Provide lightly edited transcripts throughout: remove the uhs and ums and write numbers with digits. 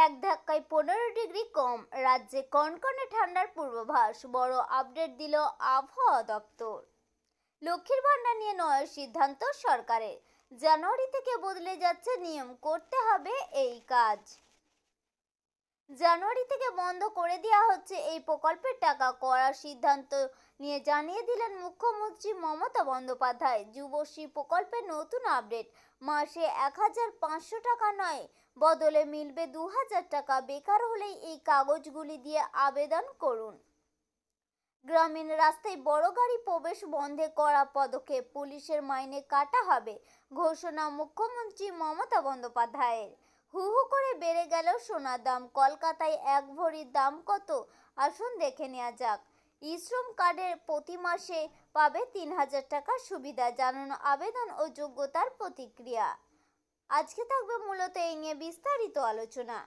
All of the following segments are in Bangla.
এক ধাক্কায় 15 ডিগ্রি কম, রাজ্যে কনকনে ঠান্ডার পূর্বাভাস, বড় আপডেট দিল আবহাওয়া দপ্তর। লক্ষ্মীর ভান্ডার নিয়ে নয়া সিদ্ধান্ত সরকারের, জানুয়ারি থেকে বদলে যাচ্ছে নিয়ম, করতে হবে এই কাজ। জানুয়ারি থেকে বন্ধ করে দেওয়া হচ্ছে এই প্রকল্পের টাকা, করার সিদ্ধান্ত নিয়ে জানিয়ে দিলেন মুখ্যমন্ত্রী মমতা বন্দ্যোপাধ্যায়। যুবশ্রী প্রকল্পের নতুন আপডেট, মাসে 1500 টাকা নয়, বদলে মিলবে 2000 টাকা। বেকার হলেই এই কাগজগুলি দিয়ে আবেদন করুন। গ্রামীণ রাস্তায় বড় গাড়ি প্রবেশ বন্ধে কড়া পদক্ষেপ, পুলিশের মাইনে কাটা হবে, ঘোষণা মুখ্যমন্ত্রী মমতা বন্দ্যোপাধ্যায়ের। হু হু করে বেড়ে গেল সোনার দাম, কলকাতায় 1 ভরির দাম কত আসুন দেখে নেওয়া যাক। ই-শ্রম কার্ডের প্রতি মাসে পাবে 3000 টাকার সুবিধা, জানুন আবেদন ও যোগ্যতার প্রতিক্রিয়া। আজকে থাকবে মূলত এই নিয়ে বিস্তারিত আলোচনা।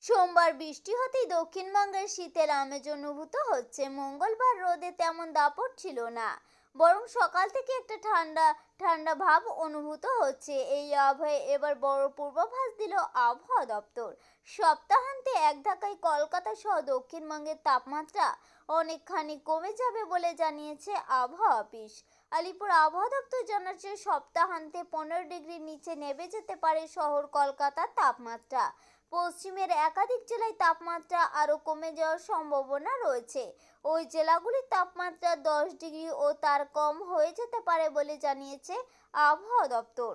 সোমবার বৃষ্টি হতেই দক্ষিণবঙ্গের শীতের আমেজ অনুভূত হচ্ছে। মঙ্গলবার রোদে তেমন দাপট ছিল না, বরং সকাল থেকে একটা ঠান্ডা ঠান্ডা ভাব অনুভূত হচ্ছে। এই আবহাওয়ায় এবার বড় পূর্বাভাস দিল আবহাওয়া দপ্তর। সপ্তাহান্তে এক ধাক্কায় কলকাতা সহ দক্ষিণবঙ্গের তাপমাত্রা অনেকখানি কমে যাবে বলে জানিয়েছে আবহাওয়া অফিস। আলিপুর আবহাওয়া দপ্তর জানাচ্ছে, সপ্তাহান্তে 15 ডিগ্রির নিচে নেমে যেতে পারে শহর কলকাতার তাপমাত্রা। পশ্চিমের একাধিক জেলায় তাপমাত্রা আরও কমে যাওয়ার সম্ভাবনা রয়েছে। ওই জেলাগুলির তাপমাত্রা 10 ডিগ্রি ও তার কম হয়ে যেতে পারে বলে জানিয়েছে আবহাওয়া দপ্তর।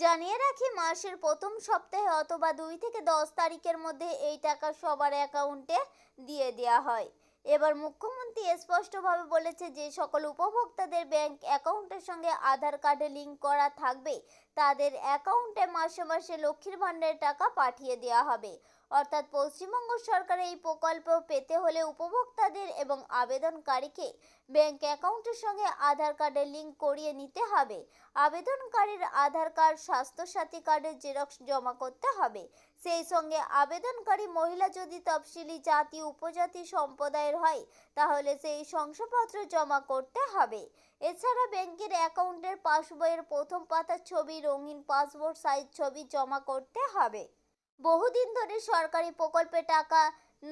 জানিয়ে রাখি, মাসের প্রথম সপ্তাহে অথবা 2 থেকে 10 তারিখের মধ্যে এই টাকা সবার অ্যাকাউন্টে দিয়ে দেওয়া হয়। এবার মুখ্যমন্ত্রী স্পষ্টভাবে বলেছে, যে সকল উপভোক্তাদের ব্যাংক অ্যাকাউন্টের সঙ্গে আধার কার্ডে লিঙ্ক করা থাকবে তাদের অ্যাকাউন্টে মাসে মাসে লক্ষ্মীর ভান্ডারের টাকা পাঠিয়ে দেওয়া হবে। অর্থাৎ পশ্চিমবঙ্গ সরকারের এই প্রকল্প পেতে হলে উপভোক্তাদের এবং আবেদনকারীকে ব্যাংক অ্যাকাউন্টের সঙ্গে আধার কার্ডের লিঙ্ক করিয়ে নিতে হবে। আবেদনকারীর আধার কার্ড, স্বাস্থ্যসাথী কার্ডের জেরক্স জমা করতে হবে। সেই সঙ্গে আবেদনকারী মহিলা যদি তফসিলি জাতি উপজাতি সম্প্রদায়ের হয় তাহলে সেই শংসাপত্র জমা করতে হবে। এছাড়া ব্যাংকের অ্যাকাউন্টের পাসবইয়ের প্রথম পাতার ছবি, রঙিন পাসপোর্ট সাইজ ছবি জমা করতে হবে। বহুদিন ধরে সরকারি প্রকল্পে টাকা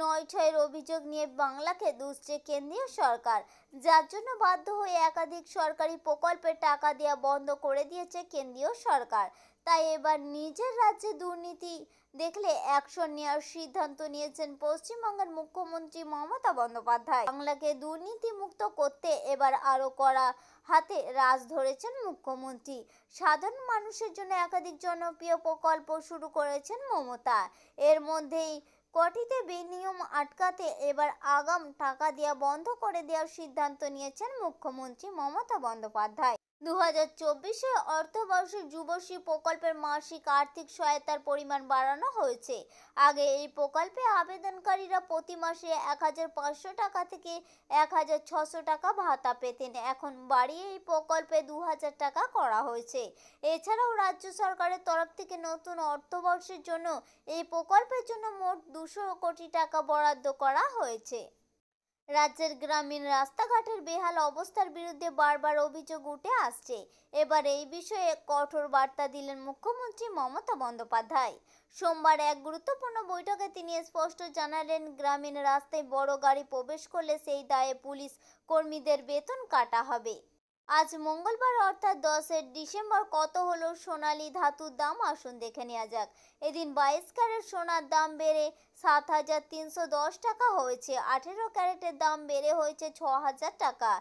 নয় ছয়ের অভিযোগ নিয়ে বাংলাকে দুষছে কেন্দ্রীয় সরকার, যার জন্য বাধ্য হয়ে একাধিক সরকারি প্রকল্পে টাকা দেওয়া বন্ধ করে দিয়েছে কেন্দ্রীয় সরকার। তাই এবার নিজের রাজ্যে দুর্নীতি দেখলে অ্যাকশন নেওয়ার সিদ্ধান্ত নিয়েছেন পশ্চিমবঙ্গের মুখ্যমন্ত্রী মমতা বন্দ্যোপাধ্যায়। বাংলাকে দুর্নীতি মুক্ত করতে এবার আরও কড়া হাতে রাজ ধরেছেন মুখ্যমন্ত্রী। সাধারণ মানুষের জন্য একাধিক জনপ্রিয় প্রকল্প শুরু করেছেন মমতা। এর মধ্যেই কটিতে বেনিয়ম আটকাতে এবার আগাম টাকা দেওয়া বন্ধ করে দেওয়ার সিদ্ধান্ত নিয়েছেন মুখ্যমন্ত্রী মমতা বন্দ্যোপাধ্যায়। 2024 অর্থবর্ষে যুবশ্রী প্রকল্পের মাসিক আর্থিক সহায়তার পরিমাণ বাড়ানো হয়েছে। আগে এই প্রকল্পে আবেদনকারীরা প্রতি মাসে 1500 টাকা থেকে 1600 টাকা ভাতা পেতেন, এখন বাড়িয়ে এই প্রকল্পে 2000 টাকা করা হয়েছে। এছাড়াও রাজ্য সরকারের তরফ থেকে নতুন অর্থবর্ষের জন্য এই প্রকল্পের জন্য মোট 200 কোটি টাকা বরাদ্দ করা হয়েছে। রাজ্যের গ্রামীণ রাস্তাঘাটের বেহাল অবস্থার বিরুদ্ধে বারবার অভিযোগ উঠে আসছে। এবার এই বিষয়ে কঠোর বার্তা দিলেন মুখ্যমন্ত্রী মমতা বন্দ্যোপাধ্যায়। সোমবার এক গুরুত্বপূর্ণ বৈঠকে তিনি স্পষ্ট জানালেন, গ্রামীণ রাস্তায় বড় গাড়ি প্রবেশ করলে সেই দায়ে পুলিশ কর্মীদের বেতন কাটা হবে। আজ মঙ্গলবার অর্থাৎ 10 ডিসেম্বর কত হলো সোনালী ধাতুর দাম আসুন দেখে নেওয়া যাক। এদিন 22 ক্যারেট সোনার দাম বেড়ে 7310 টাকা হয়েছে। 18 ক্যারেটের দাম বেড়ে হয়েছে 6000 টাকা।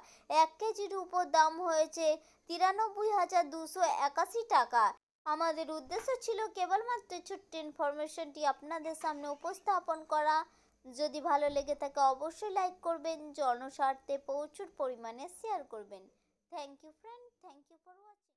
1 কেজির উপর দাম হয়েছে 93,281 টাকা। আমাদের উদ্দেশ্য ছিল কেবলমাত্র ছোট্ট ইনফরমেশনটি আপনাদের সামনে উপস্থাপন করা। যদি ভালো লেগে থাকে অবশ্যই লাইক করবেন, জনস্বার্থে প্রচুর পরিমাণে শেয়ার করবেন। Thank you friend, thank you for watching.